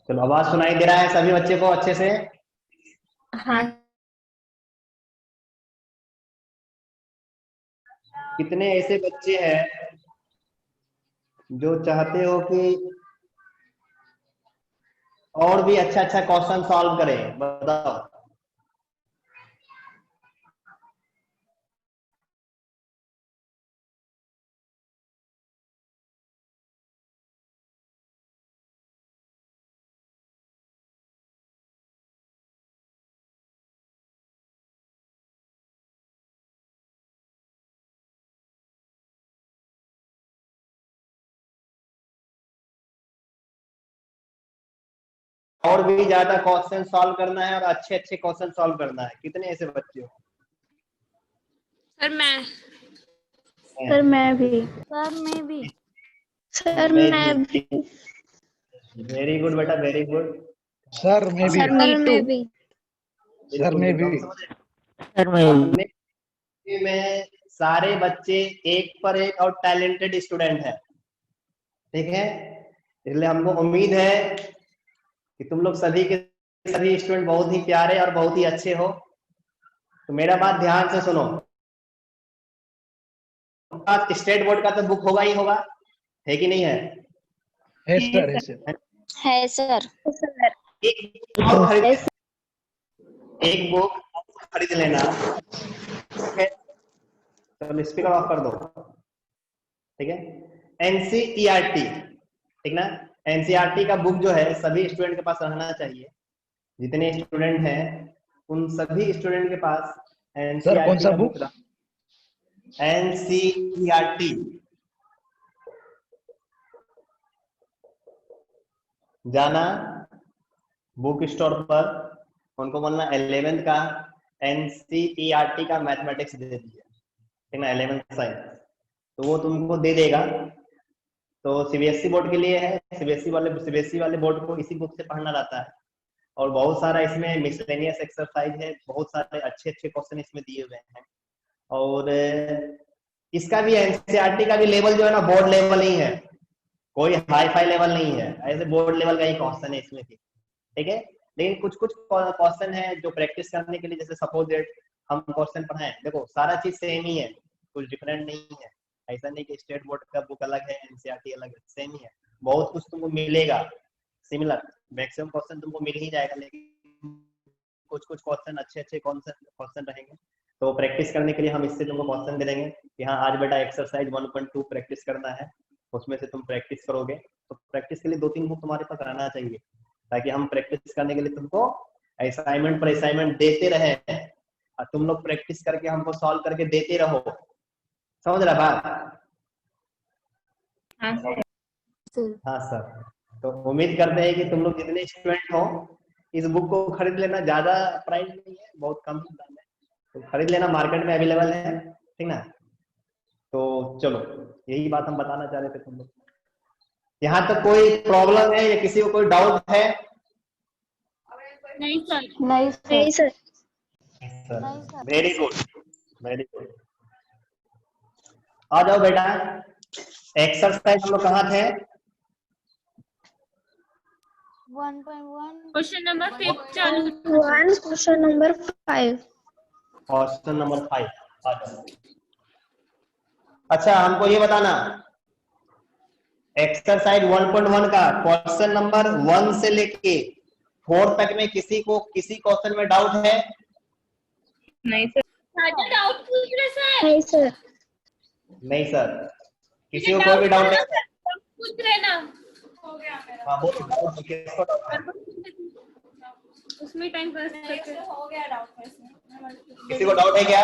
चलो, आवाज सुनाई दे रहा है सभी बच्चे को अच्छे से? हाँ कितने ऐसे बच्चे हैं जो चाहते हो कि और भी अच्छा अच्छा क्वेश्चन सॉल्व करें? बताओ। और भी ज्यादा क्वेश्चन सॉल्व करना है और अच्छे अच्छे क्वेश्चन सॉल्व करना है। कितने ऐसे बच्चे हो? सर मैं सर मैं भी सर मैं भी वेरी गुड बेटा, वेरी गुड। सर मैं भी सर मैं भी सर मैं भी अपने में सारे बच्चे एक पर एक और टैलेंटेड स्टूडेंट हैं, ठीक है? इसलिए हमको उम्मीद है कि तुम लोग सभी के सभी स्टूडेंट बहुत ही प्यारे और बहुत ही अच्छे हो। तो मेरा बात ध्यान से सुनो। स्टेट बोर्ड का तो बुक होगा ही होगा, है कि नहीं है? है सर, है सर। है सर। एक और खरीद, एक बुक खरीद लेना, ठीक है? चलो स्पीकर ऑफ कर दो, ठीक है? एनसीईआरटी, ठीक ना? एनसीईआरटी का बुक जो है सभी स्टूडेंट के पास रहना चाहिए। जितने स्टूडेंट हैं उन सभी स्टूडेंट के पास सर कौन एनसीईआरटी सा का बुक? Book, NCERT. जाना बुक स्टोर पर, उनको बोलना 11th का एनसीईआरटी का मैथमेटिक्स दे दीजिए, ठीक ना? 11th साइंस, तो वो तुमको दे देगा। तो सीबीएसई बोर्ड के लिए है, सीबीएसई वाले बोर्ड को इसी बुक से पढ़ना रहता है। और बहुत सारा इसमें मिसलेनियस एक्सरसाइज है, बहुत सारे अच्छे अच्छे क्वेश्चन इसमें दिए हुए हैं। और इसका भी एनसीईआरटी का भी लेवल जो है ना, बोर्ड लेवल ही है, कोई हाई फाई लेवल नहीं है, ऐसे बोर्ड लेवल का ही क्वेश्चन है इसमें भी, ठीक है? लेकिन कुछ कुछ क्वेश्चन है जो प्रैक्टिस करने के लिए, जैसे सपोज दैट हम क्वेश्चन पढ़ाएं, देखो सारा चीज सेम ही है, कुछ डिफरेंट नहीं है। ऐसा नहीं कि स्टेट बोर्ड का बुक अलग है, एनसीईआरटी अलग है, सेम ही है। बहुत कुछ तुमको मिलेगा सिमिलर, मैक्सिमम क्वेश्चन तुमको मिल ही जाएगा, लेकिन कुछ कुछ क्वेश्चन अच्छे अच्छे क्वेश्चन रहेंगे। तो प्रैक्टिस करने के लिए हम इससे तुमको क्वेश्चन दे देंगे कि हाँ आज बेटा एक्सरसाइज 1.2 प्रैक्टिस करना है, उसमें से तुम प्रैक्टिस करोगे। तो प्रैक्टिस के लिए 2-3 बुक तुम्हारे पास रहना चाहिए, ताकि हम प्रैक्टिस करने के लिए तुमको असाइनमेंट पर असाइनमेंट देते रहे और तुम लोग प्रैक्टिस करके हमको सॉल्व करके देते रहो। समझ रहा बात? हाँ सर। हाँ सर। तो उम्मीद करते हैं कि तुम लोग जितने स्टूडेंट हो इस बुक को खरीद लेना। ज्यादा प्राइस नहीं है, बहुत कम दाम है, तो खरीद लेना, मार्केट में अवेलेबल है, ठीक ना? तो चलो, यही बात हम बताना चाह रहे थे तुम लोग। यहाँ तक कोई प्रॉब्लम है या किसी को कोई डाउट है? नहीं सर। नहीं sir. Very good, very good. आ जाओ बेटा, एक्सरसाइज हम लोग कहाँ थे? 1.1 क्वेश्चन नंबर 5 चालू। Question number 5। Question number 5। अच्छा, हमको ये बताना, एक्सरसाइज 1.1 का क्वेश्चन नंबर 1 से लेके 4 तक में किसी को किसी क्वेश्चन में डाउट है? नहीं सर। डाउट पूछ रहे सर। नहीं सर। नहीं सर, किसी को कोई भी डाउट नहीं है? पूछ रहे ना। हो गया हाँ, वो डाउट किसको डाउट है? उसमें टाइम पास करके हो गया डाउट में। किसी को डाउट है क्या?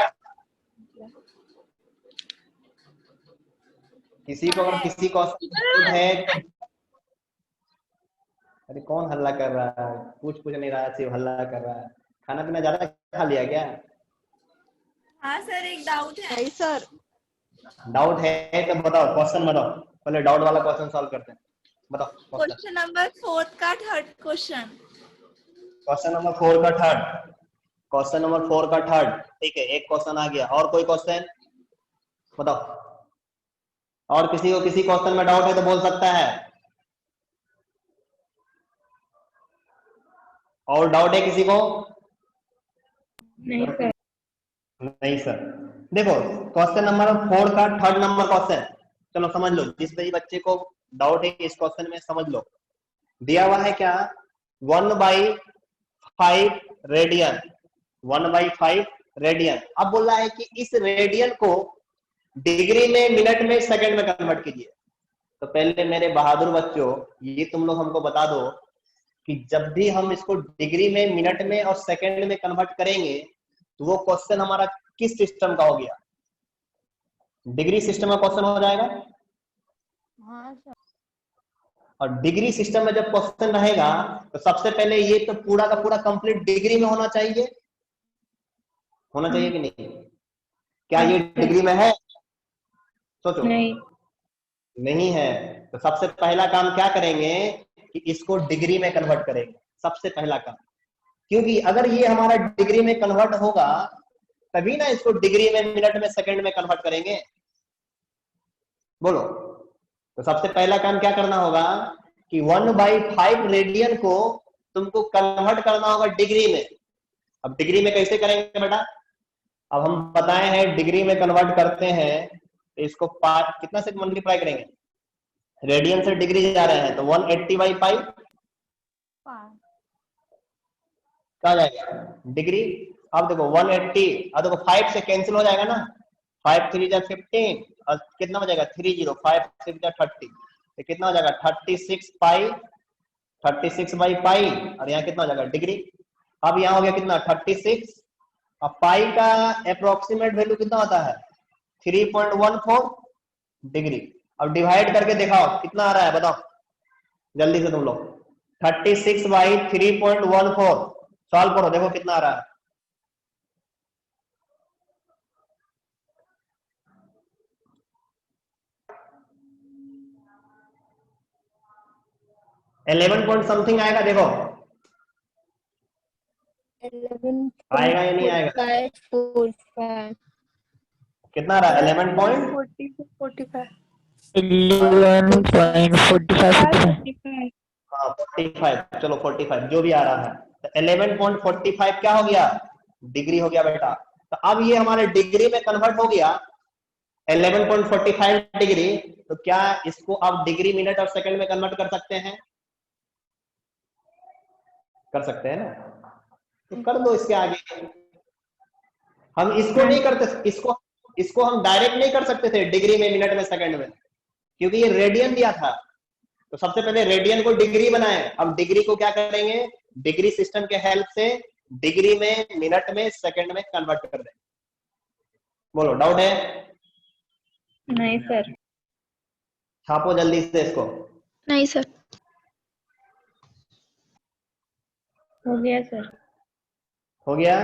किसी को अगर किसी क्वेश्चन है तो... अरे कौन हल्ला कर रहा है? पूछ नहीं रहा, सिर्फ हल्ला कर रहा है। खाना पीना ज्यादा खा लिया क्या? हाँ सर, एक डाउट है। नहीं सर। डाउट है तो बताओ, क्वेश्चन बताओ। पहले डाउट वाला क्वेश्चन सॉल्व करते हैं, बताओ क्वेश्चन। क्वेश्चन नंबर 4 का थर्ड क्वेश्चन। क्वेश्चन नंबर 4 का थर्ड, क्वेश्चन नंबर 4 का थर्ड, ठीक है, एक क्वेश्चन आ गया। और कोई क्वेश्चन बताओ? और किसी को किसी क्वेश्चन में डाउट है तो बोल सकता है। और डाउट है किसी को? नहीं सर। नहीं सर। देखो क्वेश्चन नंबर 4 का थर्ड नंबर क्वेश्चन, चलो समझ लो, जिस भी बच्चे को डाउट है इस क्वेश्चन में समझ लो। दिया हुआ है क्या, 1/5 रेडियन, 1/5 रेडियन। अब बोल रहा है कि इस रेडियन को डिग्री में, मिनट में, सेकंड में कन्वर्ट कीजिए। तो पहले मेरे बहादुर बच्चों ये तुम लोग हमको बता दो कि जब भी हम इसको डिग्री में, मिनट में और सेकंड में कन्वर्ट करेंगे तो वो क्वेश्चन हमारा किस सिस्टम का हो गया? डिग्री सिस्टम का क्वेश्चन हो जाएगा। हाँ सर। और डिग्री सिस्टम में जब क्वेश्चन रहेगा तो सबसे पहले ये तो पूरा का पूरा कंप्लीट डिग्री में होना चाहिए, होना चाहिए कि नहीं? क्या ये डिग्री में है? सोचो। नहीं है। तो सबसे पहला काम क्या करेंगे कि इसको डिग्री में कन्वर्ट करेंगे, सबसे पहला काम। क्योंकि अगर ये हमारा डिग्री में कन्वर्ट होगा तभी ना इसको डिग्री में, मिनट में, सेकंड में कन्वर्ट करेंगे। बोलो। तो सबसे पहला काम क्या करना होगा कि 1/5 रेडियन को तुमको कन्वर्ट करना होगा डिग्री में। अब डिग्री में कैसे करेंगे बेटा? अब हम बताए हैं डिग्री में कन्वर्ट करते हैं तो इसको कितना से मल्टीप्लाई करेंगे? रेडियन से डिग्री जा रहे हैं तो 180/5 क्या हो जाएगा? डिग्री। अब देखो 180, अब देखो 5 से कैंसिल हो जाएगा ना, 5 3 जा 15 और कितना हो जाएगा? 30, 5 6 जा 30, तो कितना हो जाएगा? 36 36/पाई, और यहाँ कितना हो जाएगा? डिग्री। अब यहाँ हो गया कितना? 36। अब पाई का अप्रोक्सीमेट वैल्यू कितना होता है? 3.14 डिग्री। अब डिवाइड करके दिखाओ कितना आ रहा है, बताओ जल्दी से तुम लोग। 36/3.14 सॉल्व करो, देखो कितना आ रहा है। $11 पॉइंट समथिंग आएगा, देखो 11 आएगा या नहीं आएगा? 45 कितना आ रहा है? 11 पॉइंट 45 11.45 हाँ 45, चलो 45 जो भी आ रहा है। तो 11.45 क्या हो गया? डिग्री हो गया बेटा। तो अब ये हमारे डिग्री में कन्वर्ट हो गया 11.45 डिग्री। तो क्या इसको आप डिग्री, मिनट और सेकंड में कन्वर्ट कर सकते हैं? कर सकते हैं ना? तो कर दो इसके आगे। हम इसको नहीं करते, इसको हम डायरेक्ट नहीं कर सकते थे डिग्री में, मिनट में, सेकंड में, क्योंकि ये रेडियन दिया था। तो सबसे पहले रेडियन को डिग्री बनाए। अब डिग्री को क्या करेंगे? डिग्री सिस्टम के हेल्प से डिग्री में, मिनट में, सेकंड में कन्वर्ट कर देंगे। बोलो डाउट है? नहीं सर। छापो जल्दी से इसको। नहीं सर। हो गया सर। हो गया?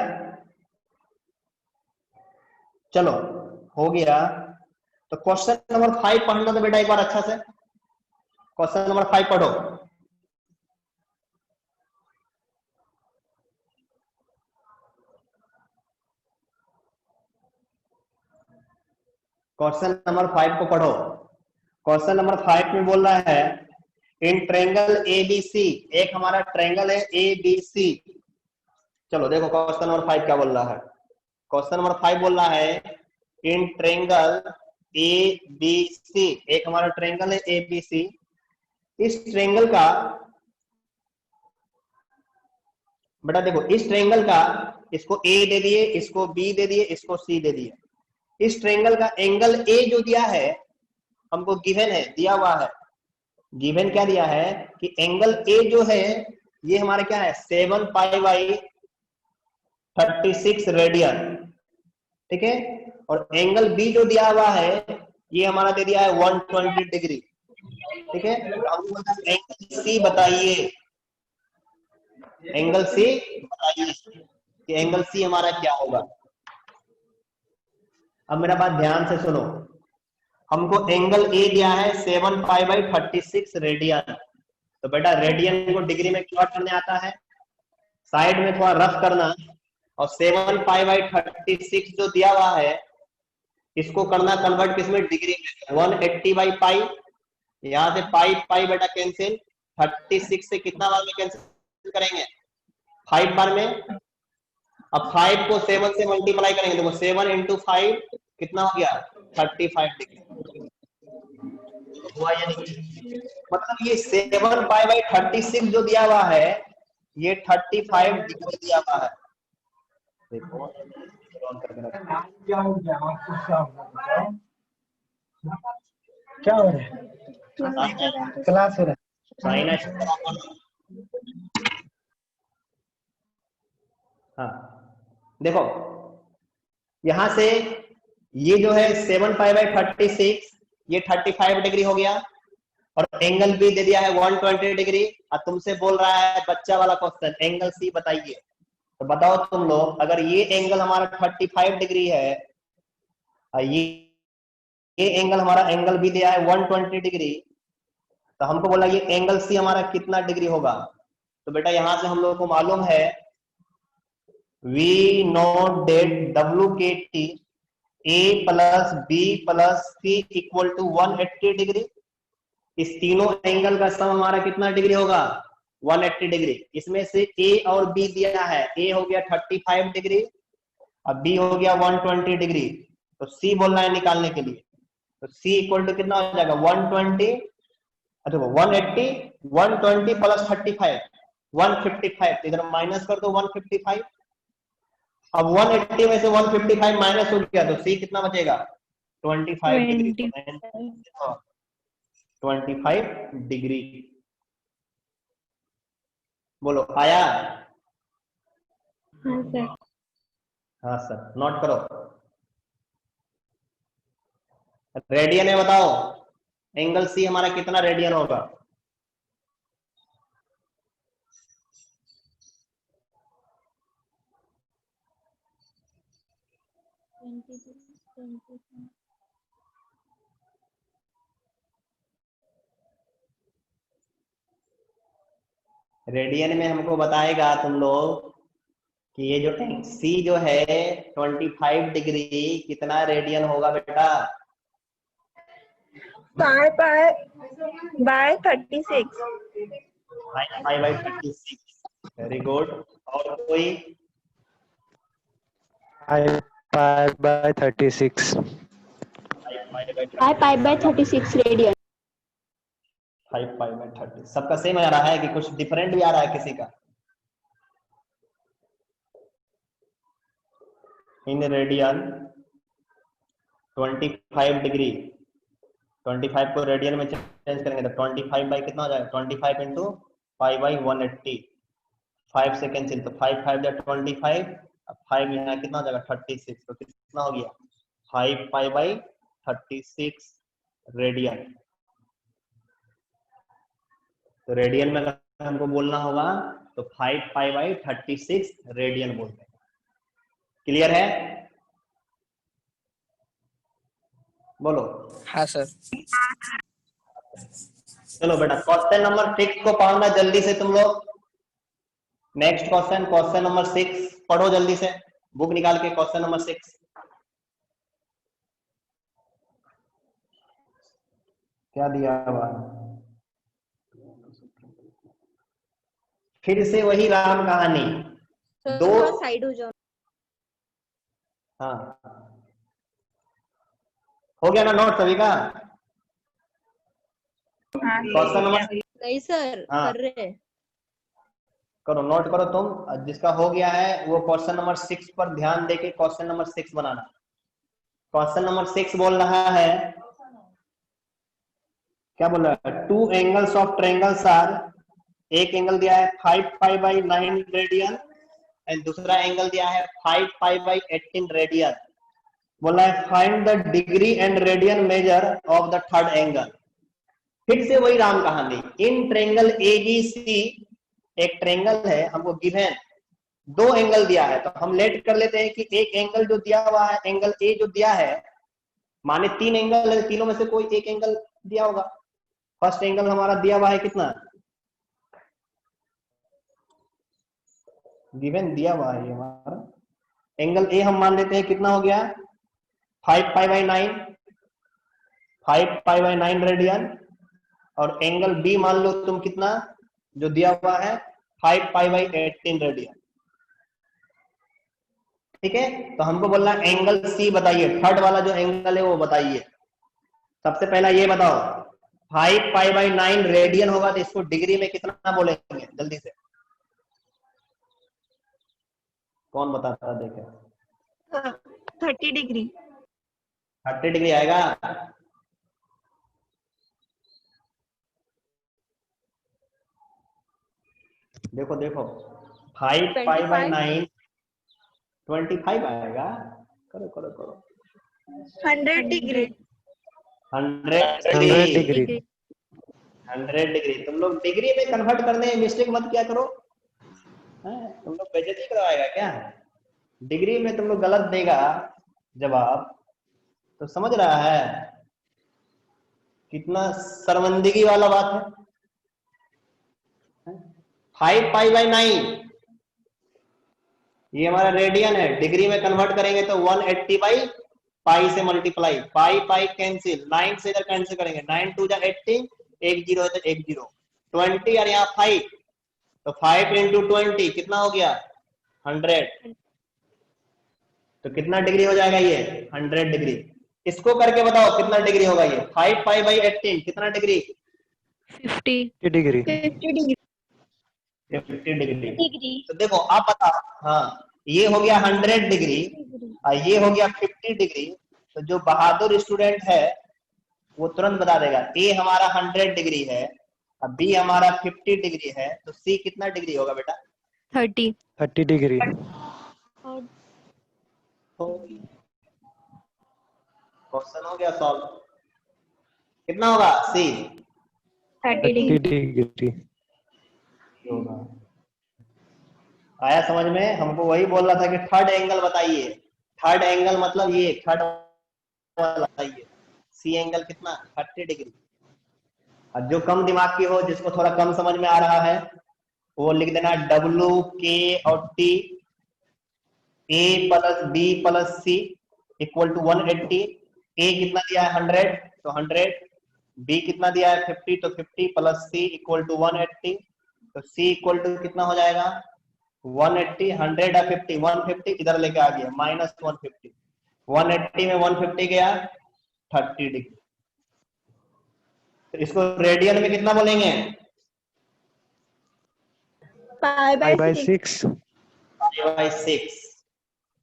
चलो हो गया। तो क्वेश्चन नंबर 5 पढ़ना तो बेटा एक बार अच्छा से। क्वेश्चन नंबर 5 पढ़ो। क्वेश्चन नंबर 5 को पढ़ो। क्वेश्चन नंबर 5 में बोल रहा है इन ट्रायंगल एबीसी, एक हमारा ट्रायंगल है एबीसी। चलो देखो क्वेश्चन नंबर 5 क्या बोल रहा है। क्वेश्चन नंबर 5 बोल रहा है इन ट्रायंगल एबीसी, एक हमारा ट्रायंगल है एबीसी। इस ट्रायंगल का बेटा देखो, इस ट्रायंगल का इसको ए दे दिए, इसको बी दे दिए, इसको सी दे दिए। इस ट्रायंगल का एंगल ए जो दिया है हमको, गिवन है, दिया हुआ है। गिवन क्या दिया है कि एंगल ए जो है ये हमारा क्या है? 7π/36 रेडियन, ठीक है। और एंगल बी जो दिया हुआ है ये हमारा दे दिया है 120 डिग्री, ठीक है। एंगल सी बताइए, एंगल सी बताइए कि एंगल सी हमारा क्या होगा। अब मेरा बात ध्यान से सुनो। हमको एंगल ए दिया है 7π/36 रेडियन। तो बेटा रेडियन को डिग्री में कन्वर्ट करने आता है, साइड में थोड़ा रफ करना। और 7π/36 जो दिया हुआ है इसको करना कन्वर्ट किसमें? डिग्री में। 180/पाई, यहां से पाई पाई बेटा कैंसिल, 36 से कितना बार में कैंसिल करेंगे? 5 बार में। अब 5 को 7 से मल्टीप्लाई करेंगे, देखो 7 इंटू 5 कितना हो गया 35 डिग्री हुआ या नहीं? मतलब ये 7 पाई बाई 36 जो दिया हुआ है ये 35 डिग्री दिया हुआ है। देखो क्या हो रहा है? क्लास हो रहा है। हाँ देखो यहां से ये जो है 7 पाई बाई 36 ये 35 डिग्री हो गया और एंगल भी दे दिया है 120 डिग्री। और तुमसे बोल रहा है बच्चा वाला क्वेश्चन एंगल सी बताइए। तो बताओ तुम लोग, अगर ये एंगल हमारा 35 डिग्री है और ये एंगल हमारा एंगल भी दिया है 120 डिग्री, तो हमको बोला ये एंगल सी हमारा कितना डिग्री होगा। तो बेटा यहां से हम लोग को मालूम है we note that W K T A plus B plus C equal to 180 degree. इस तीनों एंगल का सम हमारा कितना डिग्री होगा 180 डिग्री। इसमें से ए और बी दिया है, ए हो गया 35 डिग्री और बी हो गया 120 डिग्री। तो सी बोलना है निकालने के लिए। तो सी इक्वल टू कितना हो जाएगा 120, अच्छा 180 120 प्लस 35 155। इधर माइनस कर दो 155। अब 180 में से 155 माइनस हो गया तो सी कितना बचेगा 25 डिग्री। 25 डिग्री बोलो आया? हाँ सर। हाँ सर नोट करो। रेडियन है बताओ एंगल सी हमारा कितना रेडियन होगा? रेडियन में हमको बताएगा तुम लोग कि ये जो सी जो है 25 डिग्री कितना रेडियन होगा बेटा? By 36। Pi by 36। Very good. और कोई? Pi by 36 5 pi by 36 radian. 5 pi by 30। सबका सेम आ रहा है कि कुछ डिफरेंट भी आ रहा है किसी का? इन रेडियन 25 डिग्री 25 को रेडियन में चेंज करेंगे तो 25 बाई कितना हो जाएगा 25 इंटू पाई बाई 180 5 से कैंसिल। तो 5 5 जा 25 अब 5 यहाँ कितना हो जाएगा 36। तो कितना हो गया 5 पाई बाई 36 रेडियन। तो रेडियन में अगर हमको बोलना होगा तो 5 पाई बाई 36 रेडियन बोलते हैं। क्लियर है? बोलो। हाँ सर। चलो बेटा क्वेश्चन नंबर 6 को पढ़ना जल्दी से तुम लोग। नेक्स्ट क्वेश्चन क्वेश्चन नंबर 6 पढ़ो जल्दी से बुक निकाल के। क्वेश्चन नंबर 6 क्या दिया हुआ? फिर से वही राम कहानी। दो साइड हो जाओ। हाँ हो गया ना नोट सभी का? क्वेश्चन नंबर नहीं सर हाँ। कर रहे हैं। करो नोट करो तुम। जिसका हो गया है वो क्वेश्चन नंबर 6 पर ध्यान देके क्वेश्चन नंबर 6 बनाना। क्वेश्चन नंबर 6 बोल रहा है, क्या बोल रहा है? 2 एंगल्स ऑफ ट्रायंगल्स आर, एक एंगल दिया है 5 पाई बाई 9 रेडियन एंड दूसरा एंगल दिया है 5 पाई बाई 18 रेडियन। बोला है find the degree and radian measure of the third angle. फिर से वही राम कहानी। इन ट्रायंगल एबीसी, एक ट्रायंगल है हमको गिवन, 2 एंगल दिया है। तो हम लेट कर लेते हैं कि एक एंगल जो दिया हुआ है एंगल ए जो दिया है, माने 3 एंगल है, तीनों में से कोई एक एंगल दिया होगा। फर्स्ट एंगल हमारा दिया हुआ है कितना गिवन दिया हुआ है हमारा एंगल ए हम मान लेते हैं कितना हो गया 5 pi by 9 5 pi by 9 radian. और एंगल बी मान लो तुम कितना जो दिया हुआ है 5 पाई बाई 18 रेडियन। ठीक है, तो हमको बोलना एंगल सी बताइए, थर्ड वाला जो एंगल है वो बताइए। सबसे पहला ये बताओ 5π/9 रेडियन होगा तो इसको डिग्री में कितना बोलेंगे, जल्दी से कौन बताता देखे। 30 डिग्री। 30 डिग्री आएगा। देखो देखो 5π/9 25 आएगा। करो करो करो। 100 डिग्री। 100 100 डिग्री। डिग्री। 100 डिग्री। तुम लोग डिग्री में कन्वर्ट करने में मिस्टेक मत क्या करो, तुम लोग बेइज्जती करवाएगा क्या। डिग्री में तुम लोग गलत देगा जवाब तो समझ रहा है कितना शर्मिंदगी वाला बात है। 5π/9 ये हमारा रेडियन है, डिग्री में कन्वर्ट करेंगे तो 180/पाई से मल्टीप्लाई, पाई पाई कैंसिल, 9 से इधर कैंसिल करेंगे, 9 2 80, 1 0 है तो 1 0, 20 और यहाँ 5 तो 5 × 20 कितना हो गया 100। तो कितना डिग्री हो जाएगा ये 100 डिग्री। इसको करके बताओ कितना डिग्री होगा ये 5π/18 कितना डिग्री 50 डिग्री। 50 डिग्री। तो देखो आप बताओ, हाँ ये हो गया 100 डिग्री और ये हो गया 50 डिग्री। तो जो बहादुर स्टूडेंट है वो तुरंत बता देगा ए हमारा 100 डिग्री है और बी हमारा 50 डिग्री है, तो सी कितना डिग्री होगा बेटा 30 डिग्री। क्वेश्चन हो गया सॉल्व। कितना होगा सी 30 डिग्री होगा। आया समझ में। हमको वही बोल रहा था कि थर्ड एंगल बताइए। थर्ड एंगल मतलब ये थर्ड वाला बताइए। सी एंगल कितना 30 डिग्री। और जो कम दिमाग की हो, जिसको थोड़ा कम समझ में आ रहा है, वो लिख देना W K और T A + B + C = 180। A कितना दिया है 100 तो 100, B कितना दिया है 50 तो 50 + C = 180। तो C = कितना हो जाएगा 180, 100 और 50, 150 इधर लेके आ गया -150, 180 में 150 गया 30 डिग्री। तो इसको रेडियन में कितना बोलेंगे π/6। π/6।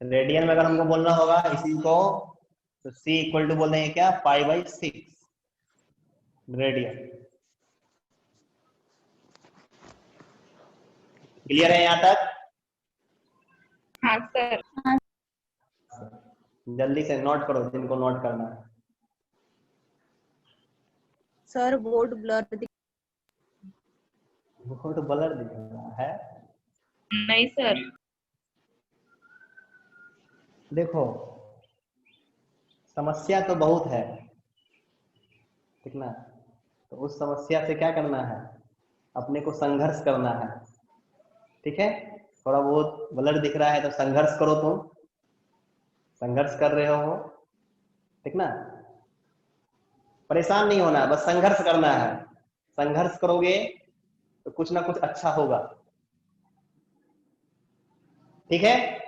रेडियन में अगर हमको बोलना होगा इसी को तो C = बोल देंगे क्या π/6 रेडियन। क्लियर है यहाँ तक। हाँ सर। जल्दी से नोट करो जिनको नोट करना है। सर बोर्ड ब्लर वो तो ब्लर दिख रहा है। नहीं सर। देखो समस्या तो बहुत है, ठीक ना। तो उस समस्या से क्या करना है, अपने को संघर्ष करना है। ठीक है, थोड़ा बहुत ब्लर दिख रहा है तो संघर्ष करो, तुम संघर्ष कर रहे हो, ठीक ना। परेशान नहीं होना है, बस संघर्ष करना है। संघर्ष करोगे तो कुछ ना कुछ अच्छा होगा। ठीक है,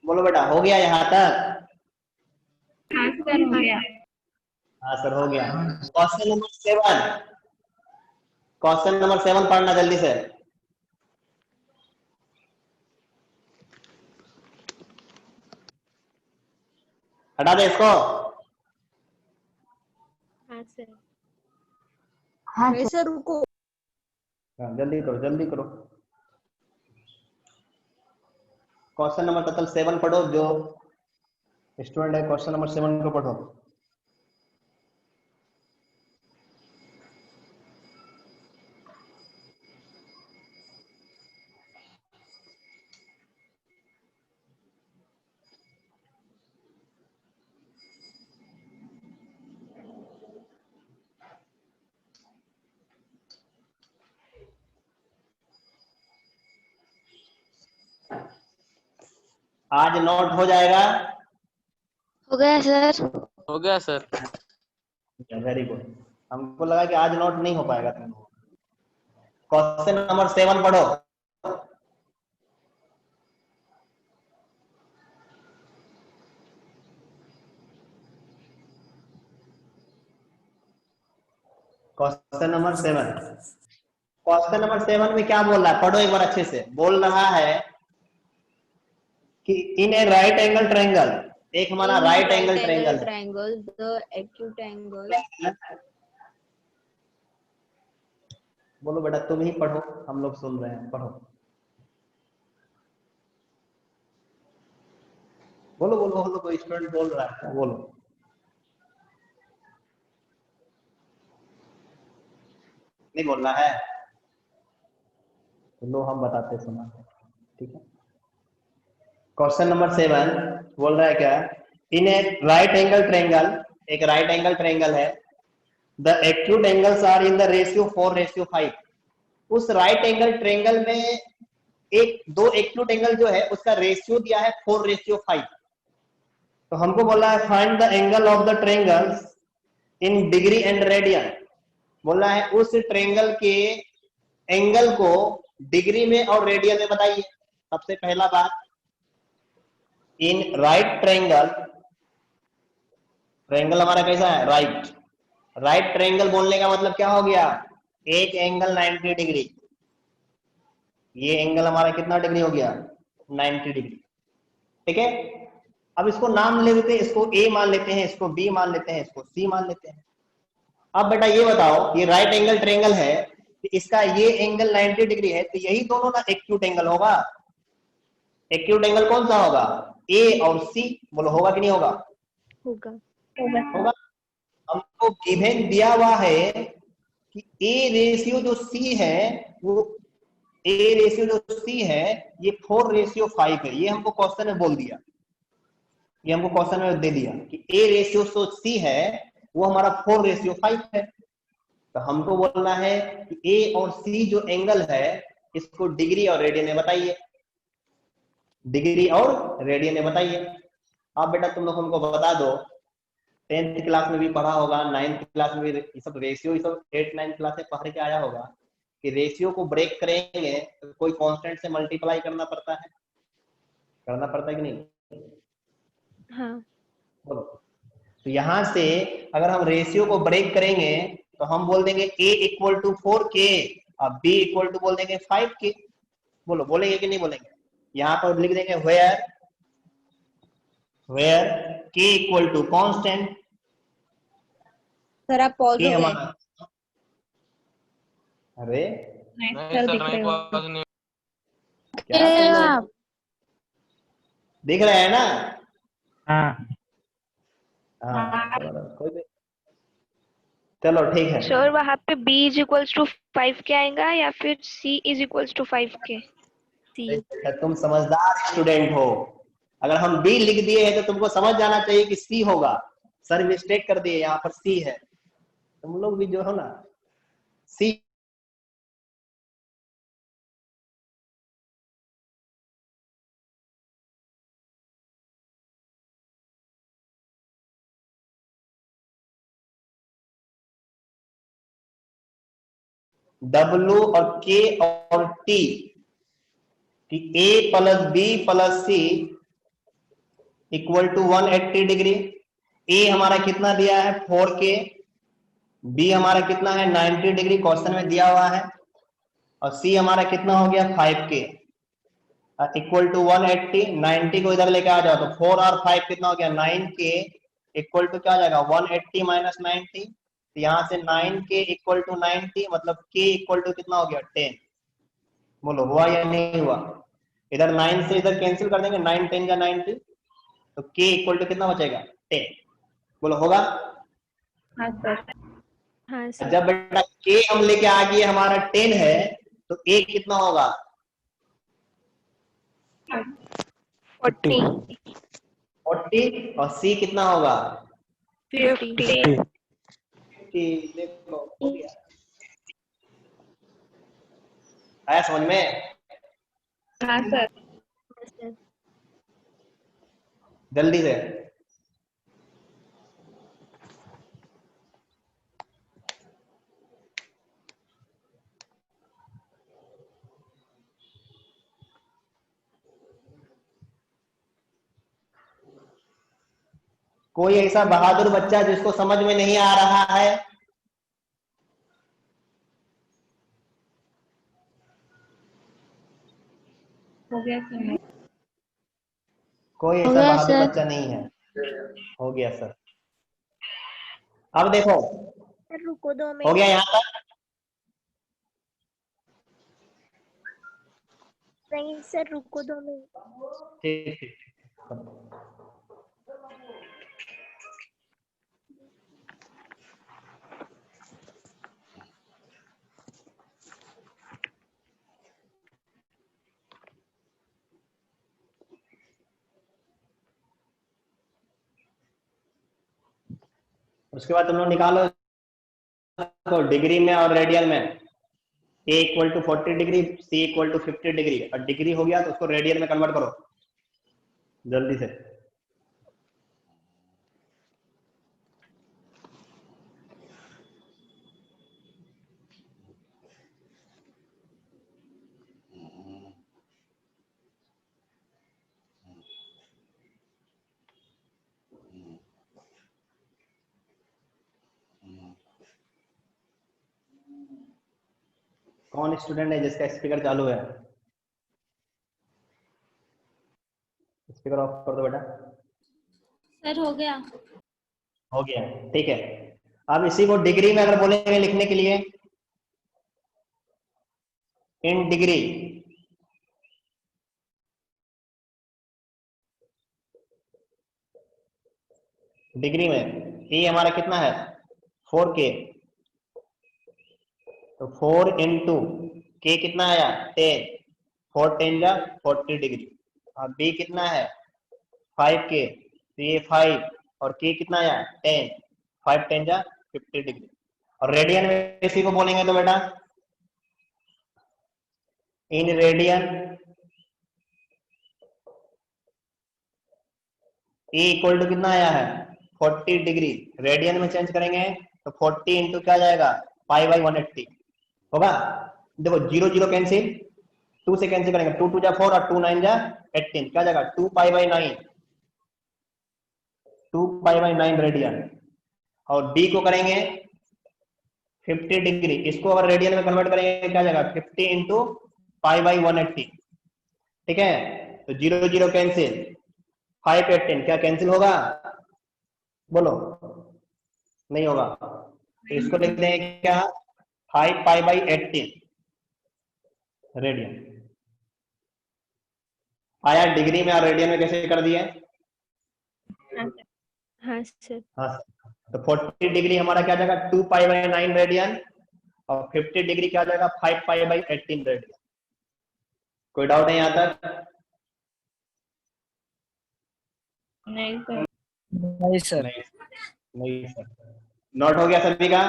बोलो बेटा हो गया यहाँ तक। हाँ सर हो गया। हाँ सर हो गया। क्वेश्चन नंबर 7, क्वेश्चन नंबर 7 पढ़ना जल्दी से। हटा दे इसको। हाँ सर रुको। हाँ, जल्दी करो जल्दी करो। क्वेश्चन नंबर टोटल 7 पढ़ो। जो स्टूडेंट है क्वेश्चन नंबर 7 को पढ़ो। आज नोट हो जाएगा। हो गया सर। हो गया सर। Very good. हमको लगा कि आज नोट नहीं हो पाएगा तुम लोगों का। क्वेश्चन नंबर 7 पढ़ो। क्वेश्चन नंबर 7, क्वेश्चन नंबर 7 में क्या बोल रहा है, पढ़ो एक बार अच्छे से। बोल रहा है कि इन ए राइट एंगल ट्रायंगल, एक हमारा राइट एंगल ट्रायंगल है। triangle, the acute angle. बोलो बेटा, तुम ही पढ़ो, हम लोग सुन रहे हैं, पढ़ो। बोलो बोलो बोलो, कोई स्टूडेंट बोल रहा है, बोलो। नहीं बोल रहा है, लो हम बताते सुना, ठीक है। क्वेश्चन नंबर 7 बोल रहा है क्या, in a right angle triangle, एक राइट एंगल ट्रायंगल है, the acute angles are in the ratio 4:5। उस राइट एंगल ट्रायंगल में एक दो एक्यूट एंगल जो है उसका रेशियो दिया है 4:5। तो हमको बोला है find the angle of the triangles in degree and radian. बोला है उस ट्रायंगल के एंगल को डिग्री में और रेडियन में बताइए। सबसे पहला बात, इन राइट ट्रायंगल, ट्रायंगल हमारा कैसा है, राइट। राइट ट्रायंगल बोलने का मतलब क्या हो गया, एक एंगल 90 डिग्री। ये एंगल हमारा कितना डिग्री हो गया, 90 डिग्री, ठीक है। अब इसको नाम ले लेते हैं, इसको ए मान लेते हैं, इसको बी मान लेते हैं, इसको सी मान लेते हैं। अब बेटा ये बताओ, ये राइट एंगल ट्रायंगल है, तो इसका ये एंगल 90 डिग्री है, तो यही दोनों ना एक्यूट एंगल होगा। एक्यूट एंगल कौन सा होगा, ए और सी। बोलो होगा कि नहीं होगा, होगा। होगा। हमको गिवन दिया हुआ है कि ए रेशियो जो सी है, वो ए रेशियो जो सी है ये 4:5 है। ये हमको क्वेश्चन में बोल दिया, ये हमको क्वेश्चन में दे दिया कि ए रेशियो जो सी है वो हमारा 4:5 है। तो हमको बोलना है कि ए और सी जो एंगल है इसको डिग्री और रेडियन में बताइए, डिग्री और रेडियन में बताइए। अब बेटा तुम लोग हमको बता दो, 10th क्लास में भी पढ़ा होगा, 9th क्लास में भी ये सब रेशियो, ये सब 8th 9th क्लास से पढ़ के आया होगा कि रेशियो को ब्रेक करेंगे तो कोई कांस्टेंट से मल्टीप्लाई करना पड़ता है, करना पड़ता है कि नहीं, हाँ। बोलो। तो यहां से अगर हम रेशियो को ब्रेक करेंगे तो हम बोल देंगे a = 4k और b = बोल देंगे 5k। बोलो बोलेंगे कि नहीं बोलेंगे, यहाँ पर लिख देंगे where k = कांस्टेंट। सर आप पॉज हो गए। अरे नहीं सर, दिख रहे हो। क्या तुम लोग दिख रहे हैं ना, हाँ हाँ कोई भी, चलो ठीक है। सर वहाँ पे b = 5k आएगा या फिर c = 5k? c। तुम समझदार स्टूडेंट हो, अगर हम बी लिख दिए हैं तो तुमको समझ जाना चाहिए कि सी होगा। सर मिस्टेक कर दिए, यहाँ पर सी है, तुम लोग भी जो हो ना सी। W और K और T कि A + B + C = 180 degree. A हमारा कितना दिया है 4K, B हमारा कितना है 90 डिग्री, क्वेश्चन में दिया हुआ है, और C हमारा कितना हो गया 5K = 180। 90 को इधर लेके आ जाओ तो 4 और 5 कितना हो गया 9K = क्या हो जाएगा 180 - 90। तो यहाँ से 9K = 90, मतलब K = कितना हो गया 10। बोलो हुआ या नहीं हुआ, इधर 9 से इधर कैंसिल कर देंगे, 9 10 या 90, तो K = कितना बचेगा 10। बोलो होगा। हाँ सर। हाँ सर। जब बेटा K हम लेके आ गए हमारा 10 है तो A कितना होगा 40। 40 और C कितना होगा 50। देखो हो गया, आया समझ में, हाँ सर। जल्दी से। कोई ऐसा बहादुर बच्चा जिसको समझ में नहीं आ रहा है? हो गया कि नहीं? कोई हो ऐसा गया बहादुर सर। बच्चा नहीं है? हो गया सर। अब देखो, सर रुको 2 हो मिनट। गया यहाँ तक? नहीं सर रुको 2 मिनट। ठीक ठीक। उसके बाद तुम लोग निकालो तो डिग्री में और रेडियन में a equal to 40 degree, c equal to 50 degree, और डिग्री हो गया तो उसको रेडियन में कन्वर्ट करो जल्दी से। कौन स्टूडेंट है जिसका स्पीकर चालू है? स्पीकर ऑफ कर दो बेटा। सर हो गया। हो गया, ठीक है। अब इसी को डिग्री में अगर बोलेंगे लिखने के लिए, इन डिग्री, डिग्री में ए हमारा कितना है 4k, तो 4 इंटू के कितना आया 10, 4 10 जा 40 डिग्री। अब बी कितना है 5k, तो ये 5 और के कितना आया 10, 5 10 जा 50 डिग्री। और रेडियन में इसी को बोलेंगे तो बेटा in radian A equal to कितना आया है 40 डिग्री, रेडियन में चेंज करेंगे तो 40 इंटू क्या जाएगा पाई बाई 180 होगा। देखो 0 0 कैंसिल, 2 से कैंसिल करेंगे, 2 2 जा 4 और 2 9 जा 18, क्या जाएगा 2 pi by 9, 2 pi by 9 radian. और बी को करेंगे 50 डिग्री, इसको अगर रेडियन में कन्वर्ट करेंगे क्या जाएगा 50 इंटू पाई बाई 180, ठीक है। तो 0 0 कैंसिल, 5 18 क्या कैंसिल होगा बोलो, नहीं होगा। तो इसको लिख देंगे क्या 5 पाई बाई 18 रेडियन। आया डिग्री में और रेडियन में कैसे कर दिए? हाँ सर। हाँ, तो 40 डिग्री हमारा क्या जाएगा 2 पाई बाई 9 रेडियन, और 50 डिग्री क्या जाएगा 5 पाई बाई 18 रेडियन। कोई डाउट है यहाँ तक? नहीं सर। नहीं सर। नहीं सर। नोट हो गया सभी का?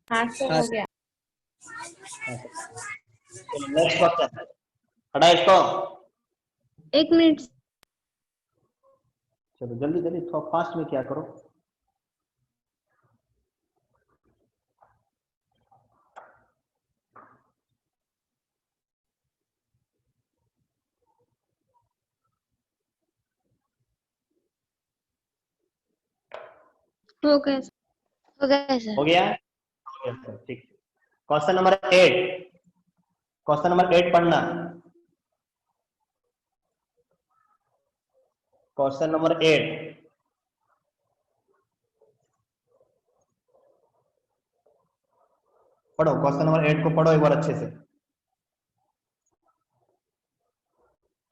हाँ सर हाँ, हो गया। नेक्स्ट क्वेश्चन, हटा इसको। 1 मिनट। चलो जल्दी जल्दी थोड़ा फास्ट में क्या करो। हो गया। हो गया सर। हो गया? हो गया सर, ठीक। क्वेश्चन नंबर 8, क्वेश्चन नंबर 8 पढ़ना। क्वेश्चन नंबर 8, पढ़ो क्वेश्चन नंबर 8 को, पढ़ो एक बार अच्छे से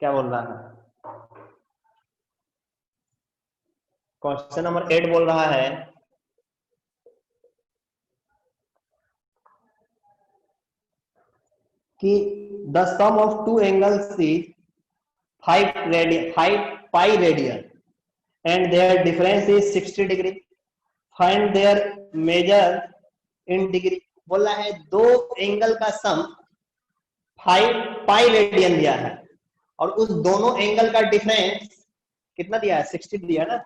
क्या बोल रहा है। क्वेश्चन नंबर 8 बोल रहा है कि the sum of two angles is 5 pi radian and their difference is 60 degree, find their measure in degree। बोला है दो एंगल का सम 5 पाई रेडियन दिया है और उस दोनों एंगल का डिफरेंस कितना दिया है 60 दिया ना,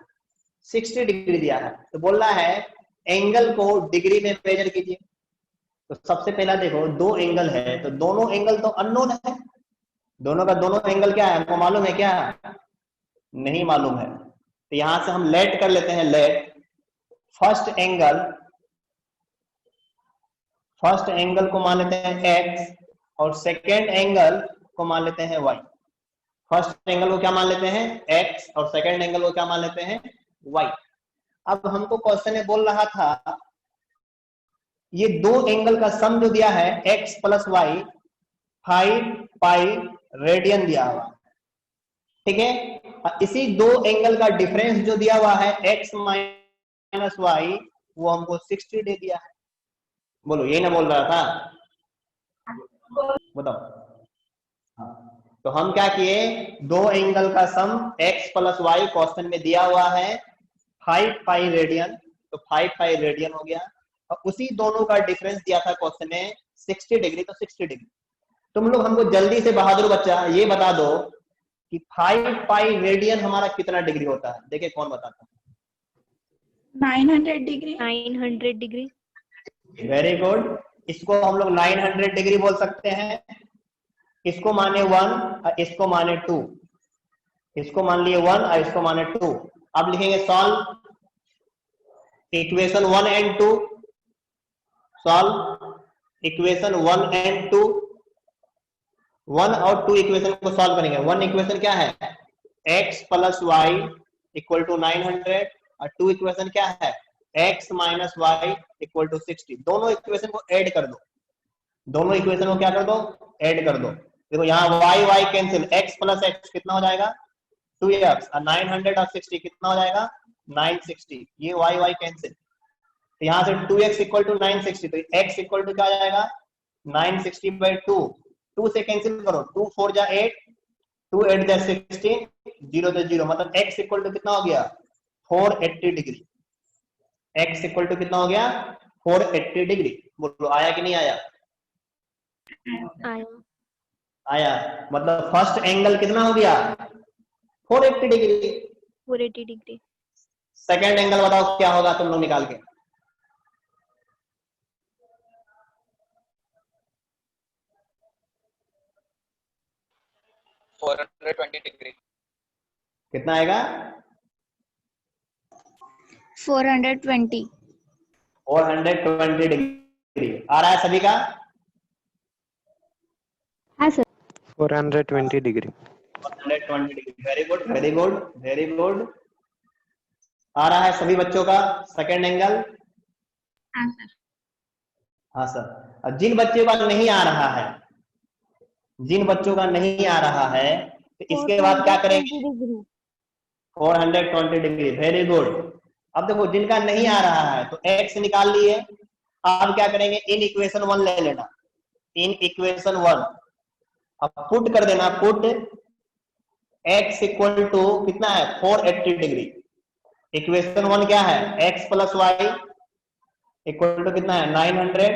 60 डिग्री दिया है। तो बोल रहा है एंगल को डिग्री में मेजर कीजिए। तो सबसे पहला देखो दो एंगल है तो दोनों एंगल तो अननोन है, दोनों का दोनों एंगल क्या है हमको मालूम है क्या? नहीं मालूम है। तो यहां से हम लेट कर लेते हैं, लेट फर्स्ट एंगल को मान लेते हैं x और सेकेंड एंगल को मान लेते हैं y। फर्स्ट एंगल को क्या मान लेते हैं x और सेकेंड एंगल को क्या मान लेते हैं y। अब हमको क्वेश्चन में बोल रहा था ये दो एंगल का सम जो दिया है x plus Y 5 pi radian दिया हुआ, ठीक है। इसी दो एंगल का डिफरेंस जो दिया हुआ है x माइनस वाई, वो हमको 60 दे दिया है। बोलो, यही ना बोल रहा था, बताओ। हाँ, तो हम क्या किए, दो एंगल का सम x प्लस वाई क्वेश्चन में दिया हुआ है 5 पाई रेडियन, तो 5 पाई रेडियन हो गया। और उसी दोनों का डिफरेंस दिया था क्वेश्चन में 60 डिग्री, तो 60 डिग्री। तुम लोग हमको जल्दी से बहादुर बच्चा ये बता दो कि 5 पाई रेडियन हमारा कितना डिग्री होता है। देखिए कौन बताता है। 900 डिग्री। 900 डिग्री। Very good. इसको हम लोग 900 डिग्री बोल सकते हैं। इसको माने 1 और इसको माने 2, इसको मान लिए 1 और इसको माने 2। अब लिखेंगे solve equation 1 and 2, solve equation 1 and 2। 1 और 2 इक्वेशन को सॉल्व करेंगे। 1 इक्वेशन क्या है, x plus Y equal to 900, और 2 इक्वेशन क्या है, x minus Y equal to 60। दोनों इक्वेशन को ऐड कर दो, दोनों इक्वेशन को क्या कर दो, ऐड कर दो। देखो यहाँ y y cancel, x plus x कितना हो जाएगा 2x, और 900 और 60 कितना हो जाएगा 960। ये y y कैंसिल, तो यहाँ से 2x इक्वल टू 960, तो x इक्वल टू क्या आ जाएगा 960 बाई 2। 2 से कैंसिल करो, 2 4 जा 8, 2 8 जा 16, 0 जा 0, मतलब x इक्वल टू कितना हो गया 480 डिग्री। x इक्वल टू कितना हो गया 480 डिग्री। बोलो आया कि नहीं आया? आया। आया। मतलब फर्स्ट एंगल कितना हो गया 480 डिग्री। 480 डिग्री। सेकेंड एंगल बताओ क्या होगा, तुम लोग निकाल के। डिग्री। कितना आएगा 420। 420 डिग्री। आ रहा है सभी का? हाँ sir. 420 degree. 420 degree. Very good, very good, very good. आ रहा है सभी बच्चों का सेकेंड एंगल? हाँ सर। हाँ सर। अब जिन बच्चों का नहीं आ रहा है, जिन बच्चों का नहीं आ रहा है, तो इसके बाद क्या करेंगे 420 डिग्री। Very good. अब देखो जिनका नहीं आ रहा है तो x निकाल लिए। अब क्या करेंगे, इन इक्वेशन 1 ले लेना, इन इक्वेशन 1 अब पुट कर देना, पुट x इक्वल टू कितना है 480 डिग्री। इक्वेशन 1 क्या है, x plus Y equal to कितना है 900,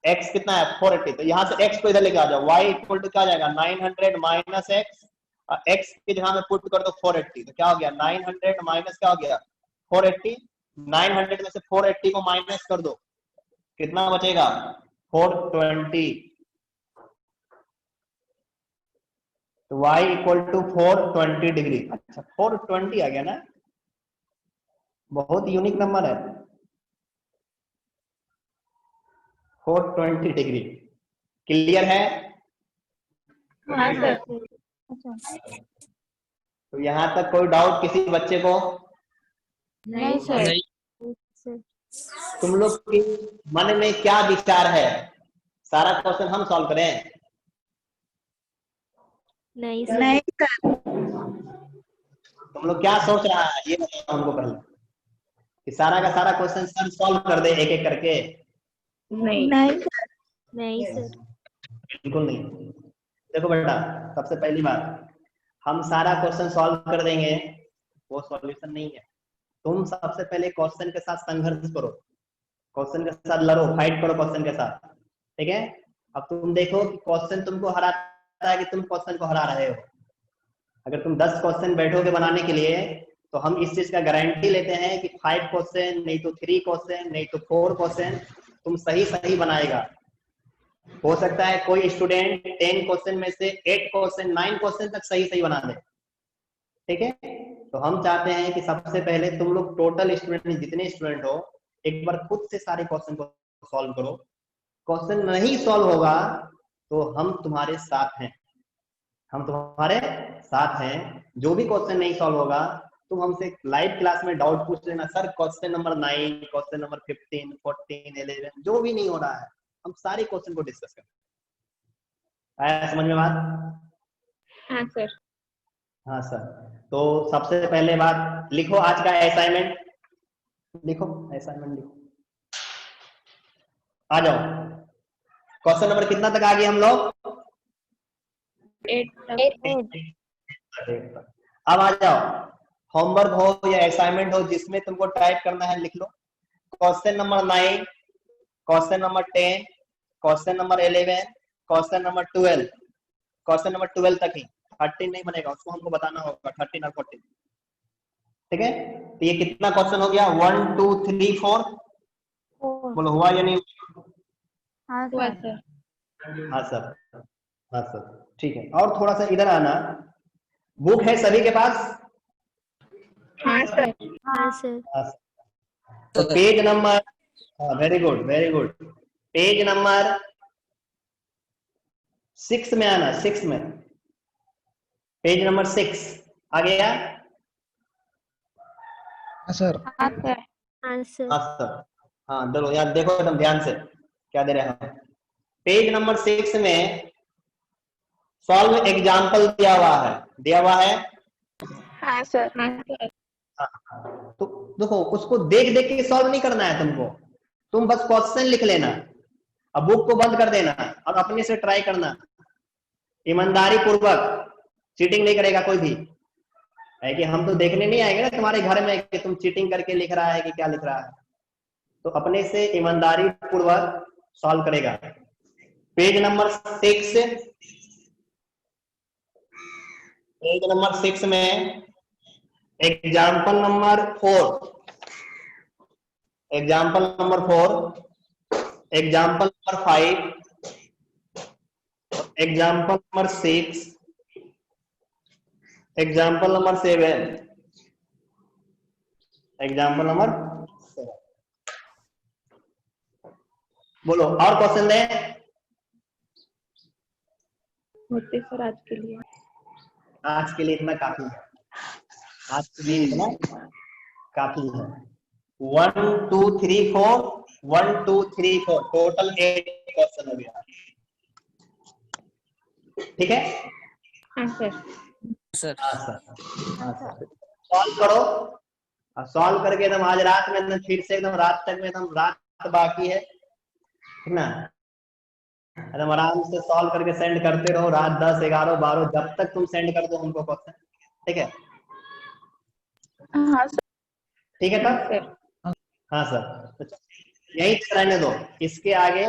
x कितना है 480। तो यहां से x को इधर लेके आ जाओ, y इक्वल टू क्या आ जाएगा 900 माइनस x, और x की जगह में पुट कर दो 480। तो क्या हो गया 900 माइनस क्या हो गया 480। 900 में से 480 को माइनस कर दो, कितना बचेगा 420। तो y इक्वल टू 420 डिग्री। अच्छा 420 आ गया ना, बहुत यूनिक नंबर है 420 डिग्री। क्लियर है? हाँ सर। तो यहां तक कोई डाउट किसी बच्चे को? नहीं सर। तुम लोग के मन में क्या विचार है, सारा क्वेश्चन हम सॉल्व करें? नहीं सर। नहीं सर। तुम लोग क्या सोच रहा है ये बताओ हमको पहले, कि सारा का सारा क्वेश्चन सर सॉल्व कर दे एक एक करके? नहीं सर। नहीं सर। बिल्कुल नहीं। देखो बेटा, सबसे पहली बात, हम सारा क्वेश्चन सॉल्व कर देंगे वो सॉल्यूशन नहीं है। तुम सबसे पहले क्वेश्चन के साथ संघर्ष करो, क्वेश्चन के साथ लड़ो, फाइट करो क्वेश्चन के साथ, ठीक है। अब तुम देखो कि क्वेश्चन तुमको हराता है कि तुम क्वेश्चन को हरा रहे हो। अगर तुम 10 क्वेश्चन बैठोगे बनाने के लिए, तो हम इस चीज का गारंटी लेते हैं कि 5 क्वेश्चन नहीं तो 3 क्वेश्चन नहीं तो 4 क्वेश्चन तुम सही सही बनाएगा। हो सकता है कोई स्टूडेंट 10 क्वेश्चन में से 8 क्वेश्चन 9 क्वेश्चन तक सही सही बना दे, ठीक है, तो हम चाहते हैं कि सबसे पहले तुम लोग टोटल स्टूडेंट जितने स्टूडेंट हो एक बार खुद से सारे क्वेश्चन को सॉल्व करो। क्वेश्चन नहीं सॉल्व होगा तो हम तुम्हारे साथ हैं, हम तुम्हारे साथ हैं। जो भी क्वेश्चन नहीं सॉल्व होगा तुम हमसे लाइव क्लास में डाउट पूछ लेना, sir question number 9, question number 15, 14, 11 जो भी नहीं हो रहा है हम सारे क्वेश्चन को डिस्कस करें। आया समझ में बात? हाँ सर। हाँ सर। तो सबसे पहले बात लिखो, आज का असाइनमेंट लिखो, असाइनमेंट लिखो, आ जाओ। क्वेश्चन नंबर कितना तक आ गए हम लोग? 8 अब आ जाओ, होमवर्क हो या असाइनमेंट हो जिसमें तुमको टाइप करना है लिख लो। Question number 9, question number 10, question number 11, question number 12, question number 12 तक ही, 13 नहीं बनेगा, उसको हमको बताना होगा 13 और 14। ठीक है, तो ये कितना क्वेश्चन हो गया? 1 2 3 4। बोलो हुआ या नहीं? हाँ सर। हाँ सर, हाँ सर, ठीक है। और थोड़ा सा इधर आना, बुक है सभी के पास? हाँ सर। हाँ सर। हाँ सर। तो पेज नंबर, हाँ very good very good, page number 6 में आना, 6 में, पेज नंबर 6 आ गया? हाँ सर। हाँ सर। हाँ सर। हाँ सर, हाँ चलो यार देखो एकदम ध्यान से क्या दे रहे हैं। पेज नंबर 6 में सॉल्व एग्जाम्पल दिया हुआ है, दिया हुआ है। हाँ सर। हाँ सर। तो देखो उसको देख देख के सॉल्व नहीं करना है तुमको, तुम बस क्वेश्चन लिख लेना, अब बुक को बंद कर देना और अपने से ट्राई करना, ईमानदारी पूर्वक, चीटिंग नहीं करेगा कोई भी। है कि हम तो देखने नहीं आएंगे ना तुम्हारे घर में कि तुम चीटिंग करके लिख रहा है कि क्या लिख रहा है, तो अपने से ईमानदारी पूर्वक सॉल्व करेगा। पेज नंबर 6, पेज नंबर 6 में example number 4, example number 4, example number 5, example number 6, example number 7, example number 7। बोलो और क्वेश्चन दे। होते सर आज के लिए। आज के लिए इतना काफी है, आज के लिए इतना काफी है। 1 2 3 4, 1 2 3 4, टोटल 8 क्वेश्चन हो गया। ठीक है? हाँ सर। हाँ सर, हाँ सर, सॉल्व करो। सॉल्व करके एकदम आज रात में एकदम फिर से एकदम रात तक में, एकदम रात बाकी है, ठीक ना, एकदम आराम से सॉल्व करके सेंड करते रहो, रात 10 11 12 जब तक तुम सेंड कर दो हमको क्वेश्चन। ठीक है? हाँ सर। ठीक है हाँ तब? सर। हाँ सर, तो यही तक रहने दो, इसके आगे